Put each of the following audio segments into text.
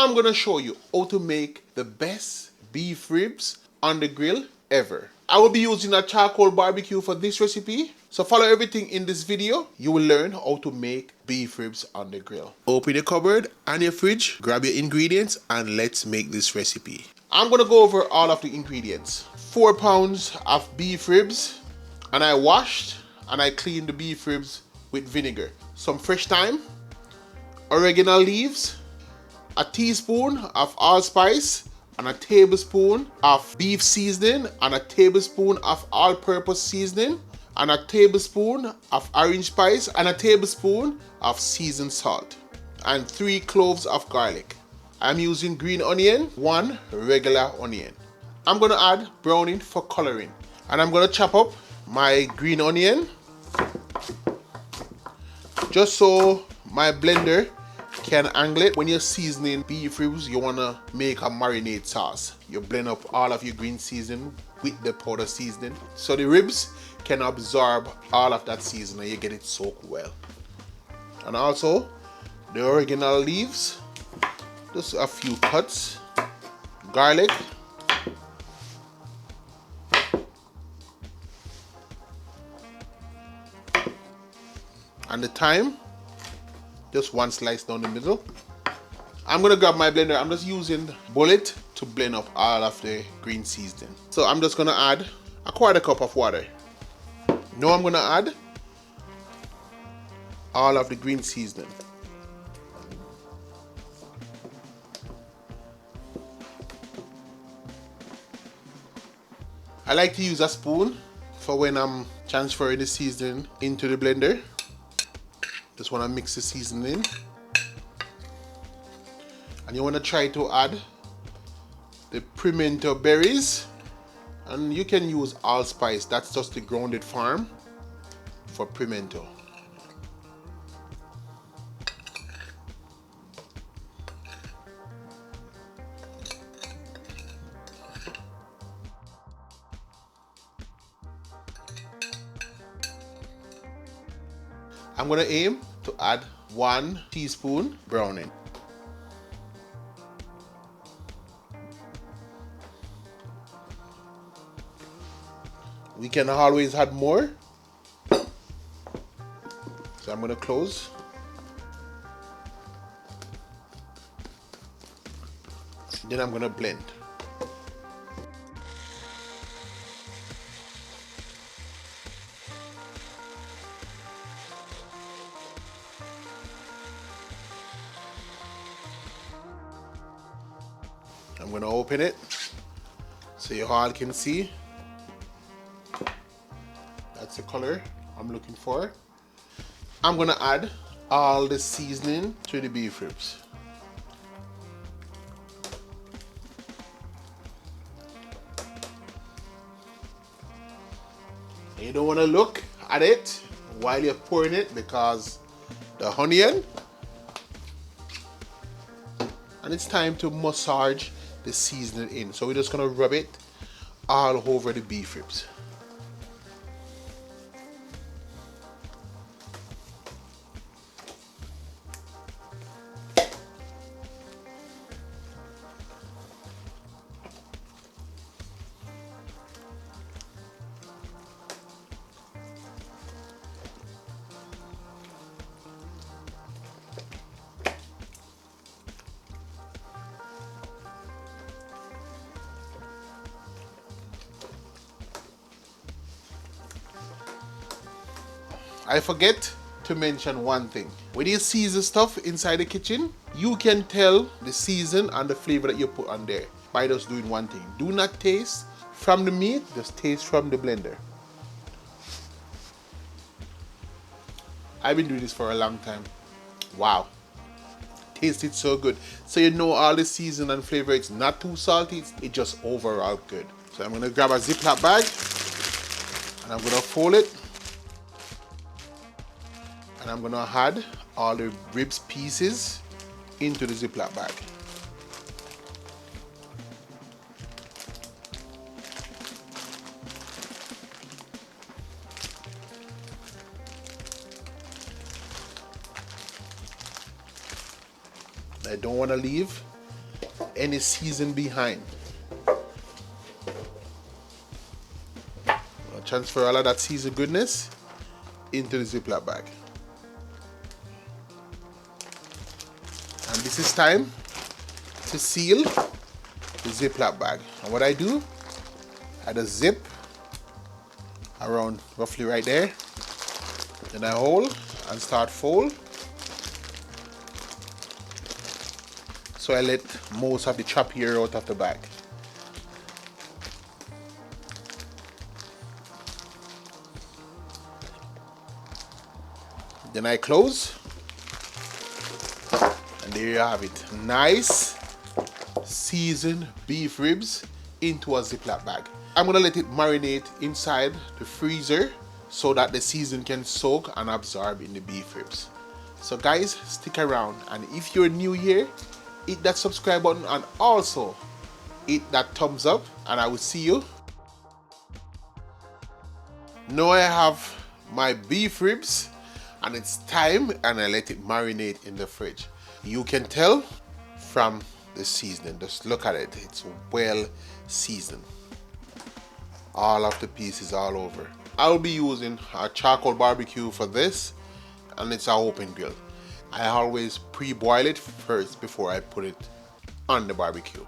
Now I'm gonna show you how to make the best beef ribs on the grill ever. I will be using a charcoal barbecue for this recipe. So follow everything in this video. You will learn how to make beef ribs on the grill. Open your cupboard and your fridge, grab your ingredients, and let's make this recipe. I'm gonna go over all of the ingredients. 4 pounds of beef ribs, and I washed and I cleaned the beef ribs with vinegar. Some fresh thyme, oregano leaves, a teaspoon of allspice, and a tablespoon of beef seasoning, and a tablespoon of all-purpose seasoning, and a tablespoon of orange spice, and a tablespoon of seasoned salt, and 3 cloves of garlic. I'm using green onion, 1 regular onion. I'm gonna add browning for coloring, and I'm gonna chop up my green onion just so my blender can angle it. When you're seasoning beef ribs, you wanna make a marinade sauce. You blend up all of your green seasoning with the powder seasoning so the ribs can absorb all of that seasoning. You get it soaked well. And also the oregano leaves, just a few cuts, garlic, and the thyme, just 1 slice down the middle. I'm gonna grab my blender. I'm just using bullet to blend up all of the green seasoning. So I'm just gonna add a 1/4 cup of water. Now I'm gonna add all of the green seasoning. I like to use a spoon for when I'm transferring the seasoning into the blender. Just want to mix the seasoning in. And you want to try to add the pimento berries. And you can use allspice, that's just the grounded form for pimento. I'm gonna aim to add 1 teaspoon browning. We can always add more. So I'm gonna close. Then I'm gonna blend. I'm gonna open it so you all can see. That's the color I'm looking for. I'm gonna add all the seasoning to the beef ribs. You don't wanna look at it while you're pouring it because the onion. And it's time to massage the seasoning in. So we're just gonna rub it all over the beef ribs. I forget to mention one thing. When you season stuff inside the kitchen, you can tell the season and the flavor that you put on there by just doing one thing. Do not taste from the meat, just taste from the blender. I've been doing this for a long time. Wow. Tasted so good. So you know all the season and flavor, it's not too salty, it's just overall good. So I'm gonna grab a Ziploc bag and I'm gonna fold it. And I'm gonna add all the ribs pieces into the Ziploc bag. I don't want to leave any season behind. I'll transfer all of that seasoned goodness into the Ziploc bag. And this is time to seal the Ziploc bag. And what I do, I just zip around roughly right there. Then I hold and start fold. So I let most of the choppy air out of the bag. Then I close. And there you have it. Nice seasoned beef ribs into a Ziploc bag. I'm gonna let it marinate inside the freezer so that the season can soak and absorb in the beef ribs. So guys, stick around, and if you're new here, hit that subscribe button and also hit that thumbs up, and I will see you. Now I have my beef ribs and it's time, and I let it marinate in the fridge. You can tell from the seasoning, just look at it, it's well seasoned. All of the pieces all over. I'll be using a charcoal barbecue for this, and it's an open grill. I always pre-boil it first before I put it on the barbecue.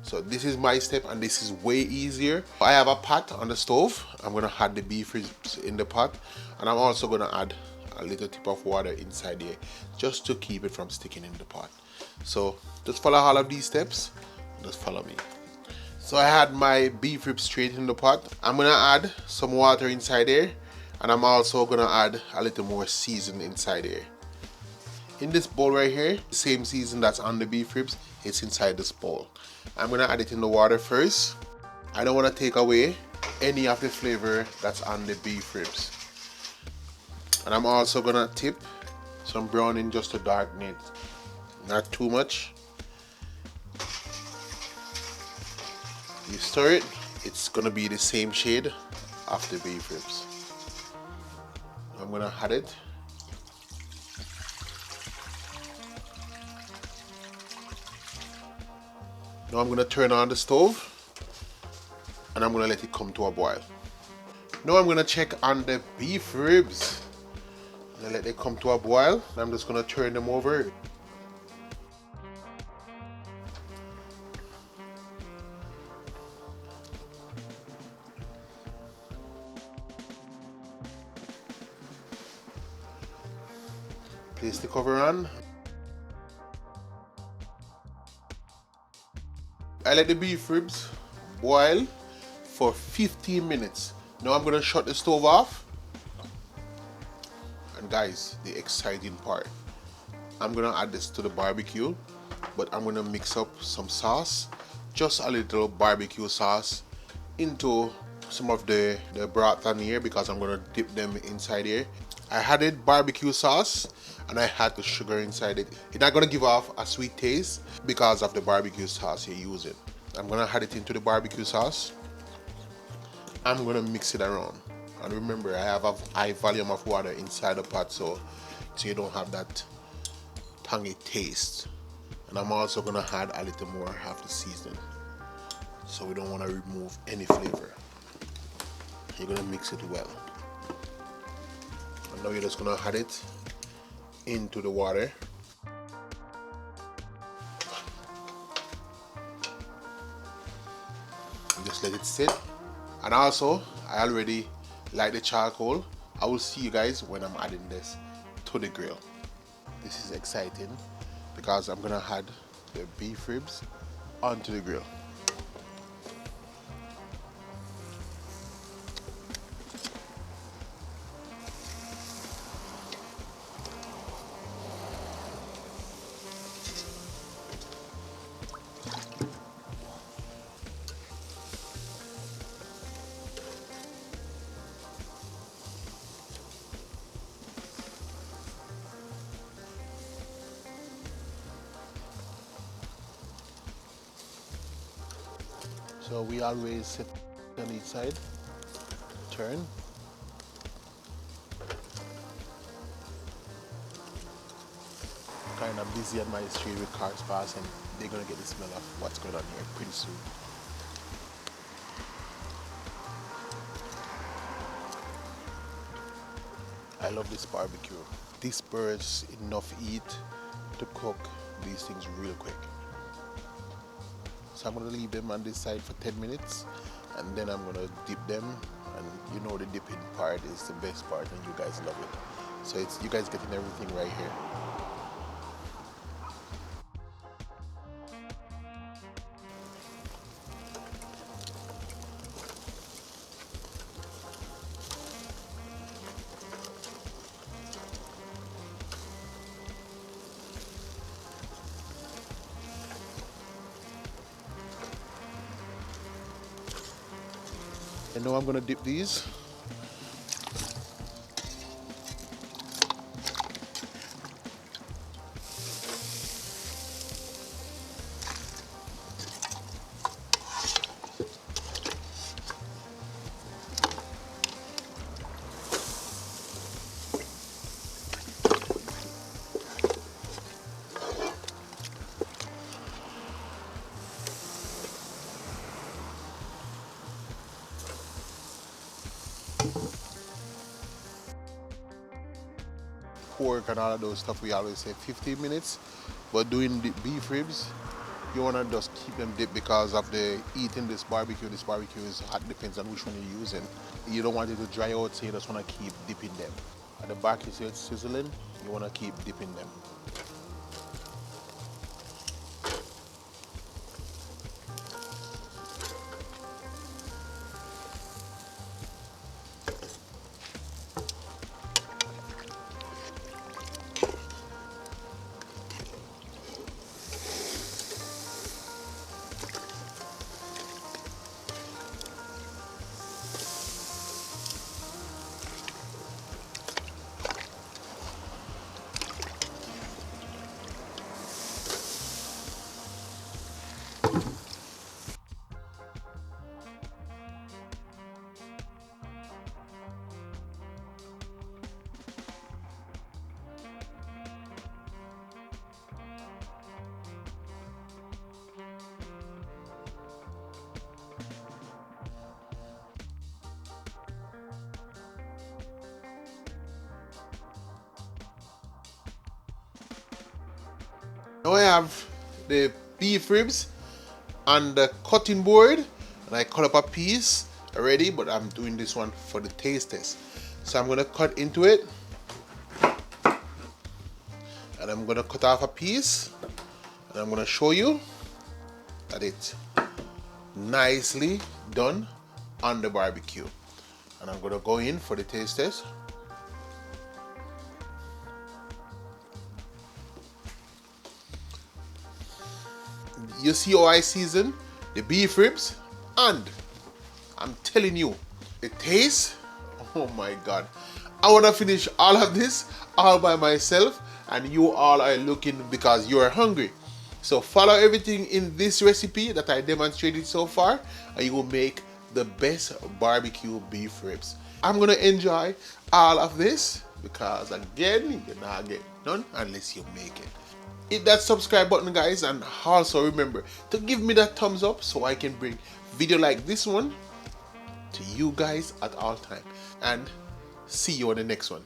So this is my step, and this is way easier. I have a pot on the stove. I'm gonna add the beef ribs in the pot, and I'm also gonna add a little tip of water inside there just to keep it from sticking in the pot. So just follow all of these steps, just follow me. So I had my beef ribs straight in the pot. I'm gonna add some water inside there, and I'm also gonna add a little more season inside there. In this bowl right here, the same season that's on the beef ribs, it's inside this bowl. I'm gonna add it in the water first. I don't wanna take away any of the flavor that's on the beef ribs. And I'm also gonna tip some browning just to darken it, not too much. You stir it, it's gonna be the same shade of the beef ribs. I'm gonna add it. Now I'm gonna turn on the stove, and I'm gonna let it come to a boil. Now I'm gonna check on the beef ribs. I'm gonna let it come to a boil. I'm just gonna turn them over. Place the cover on. I let the beef ribs boil for 15 minutes. Now I'm gonna shut the stove off. And guys, the exciting part. I'm gonna add this to the barbecue, but I'm gonna mix up some sauce, just a little barbecue sauce, into some of the broth on here, because I'm gonna dip them inside here. I added barbecue sauce and I had the sugar inside it. It's not gonna give off a sweet taste because of the barbecue sauce you're using. I'm gonna add it into the barbecue sauce. I'm gonna mix it around. And remember, I have a high volume of water inside the pot, so you don't have that tangy taste. And I'm also gonna add a little more of the seasoning, so we don't wanna remove any flavor. You're gonna mix it well. And now you're just gonna add it into the water. And just let it sit. And also, I already light the charcoal. I will see you guys when I'm adding this to the grill. This is exciting because I'm gonna add the beef ribs onto the grill. So we always set on each side, turn. mind, I'm busy on my street with cars passing. They're gonna get the smell of what's going on here pretty soon. I love this barbecue. This burns enough heat to cook these things real quick. So I'm gonna leave them on this side for 10 minutes and then I'm gonna dip them, and you know the dipping part is the best part and you guys love it. So it's you guys getting everything right here. And now I'm gonna dip these. Pork and all of those stuff, we always say 15 minutes, but doing the beef ribs, you want to just keep them dipped because of the heat in this barbecue. This barbecue is hot, depends on which one you're using. You don't want it to dry out, so you just want to keep dipping them. At the back you see it's sizzling, you want to keep dipping them. Now I have the beef ribs on the cutting board, and I cut up a piece already, but I'm doing this one for the taste test. So I'm gonna cut into it, and I'm gonna cut off a piece, and I'm gonna show you that it's nicely done on the barbecue. And I'm gonna go in for the taste test. You see how I season the beef ribs, and I'm telling you, the taste, oh my God. I wanna finish all of this all by myself, and you all are looking because you are hungry. So follow everything in this recipe that I demonstrated so far, and you will make the best barbecue beef ribs. I'm gonna enjoy all of this because again, you're not getting none unless you make it. Hit that subscribe button, guys, and also remember to give me that thumbs up so I can bring video like this one to you guys at all time. And see you on the next one.